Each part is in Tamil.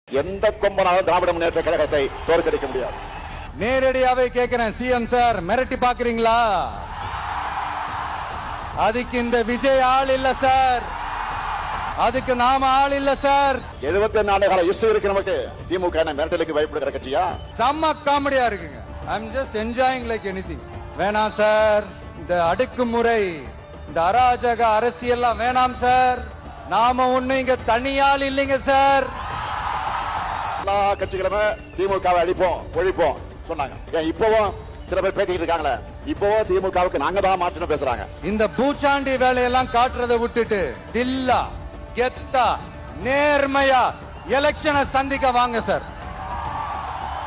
எந்த கொம்பனாலும் திராவிட முன்னேற்ற கழகத்தை தோற்கடிக்க முடியாது. நேரடியாவே கேட்கிறேன், சிஎம் சார் மிரட்டி பாக்குறீங்களா? அதுக்கு இந்த விஜய் ஆள் இல்ல சார், அதுக்கு நாம ஆள் இல்ல சார். 74 ஆண்டு கால ஹிஸ்டரி இருக்கு நமக்கு. திமுக மிரட்டலுக்கு பயப்படுகிற கட்சியா? செம்ம காமெடியா இருக்குங்க. I am just enjoying like anything. வேணாம் சார், இந்த அடுக்குமுறை, இந்த அராஜக அரசியல்லாம் வேணாம் சார். நாம ஒண்ணு இங்க தனியால் இல்லைங்க சார். எல்லா கட்சிகளுமே திமுகவை அழிப்போம் ஒழிப்போம் சொன்னாங்க. ஏன் இப்பவும் சில பேர் பேசிக்கிட்டு இருக்காங்களே, இப்பவும் திமுகவுக்கு நாங்க தான் மாற்றணும் பேசுறாங்க. இந்த பூச்சாண்டி வேலையெல்லாம் காட்டுறதை விட்டுட்டு தில்லா கெத்தா நேர்மையா எலெக்ஷனை சந்திக்க வாங்க சார்,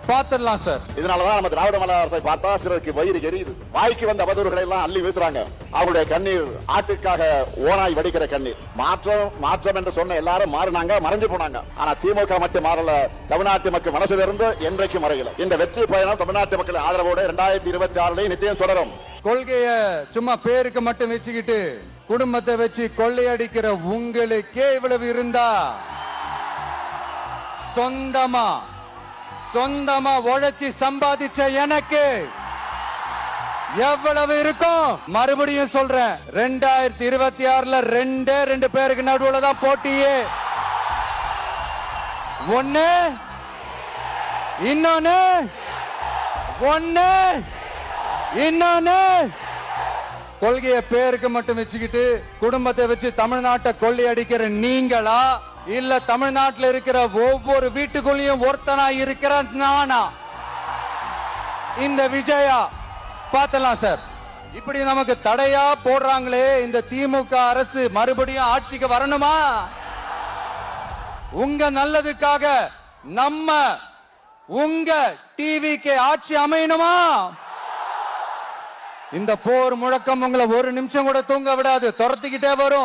பாத்துடலாம் சார். இதனாலதான் நம்ம திராவிட மாடல் அரசை பார்த்தா சிலருக்கு வயிறு எரியுது. வாய்க்கு வந்த அவதூறுகளை எல்லாம் அள்ளி வீசுறாங்க. அவங்களுடைய கண்ணீர் ஆட்டுக்காக ஓனாய் வடிக்கிற கண்ணீர். மாற்றம் என்று சொன்ன எல்லாரும் மாறினாங்க, மறைஞ்சு போனாங்க. ஆனா திமுக மட்டும் மாறல. தமிழ்நாட்டு மக்கள் மனசுல இருந்து என்றைக்கும் மறையல. இந்த வெற்றி பயணம் தமிழ்நாட்டு மக்கள் ஆதரவோடு 2026 நிச்சயம் தொடரும். கொள்கைய சும்மா பேருக்கு மட்டும் வச்சுக்கிட்டு குடும்பத்தை வச்சு கொள்ளையடிக்கிற உங்களுக்கே இவ்வளவு இருந்தா, சொந்தமா உழைச்சி சம்பாதிச்ச எனக்கு எவ்வளவு இருக்கும்? மறுபடியும் சொல்றேன், 2026 ரெண்டு பேருக்கு நடுவுல தான் போட்டியே. ஒண்ணு இன்னொன்னு கொள்கைய பேருக்கு மட்டும் வச்சுக்கிட்டு குடும்பத்தை வச்சு தமிழ்நாட்டை கொள்ளையடிக்கிற நீங்களா, இல்ல தமிழ்நாட்டில் இருக்கிற ஒவ்வொரு வீட்டுக்குள்ளேயும் ஒருத்தனா இருக்கிற நானா, இந்த விஜயா? பார்த்தலாம் சார். இப்படி நமக்கு தடையா போடுறாங்களே, இந்த திமுக அரசு மறுபடியும் ஆட்சிக்கு வரணுமா? உங்க நல்லதுக்காக உங்க டிவிக்கு ஆட்சி அமையணுமா? இந்த போர் முழக்கம் உங்களை ஒரு நிமிஷம் கூட தூங்க விடாது, துரத்திக்கிட்டே வரும்.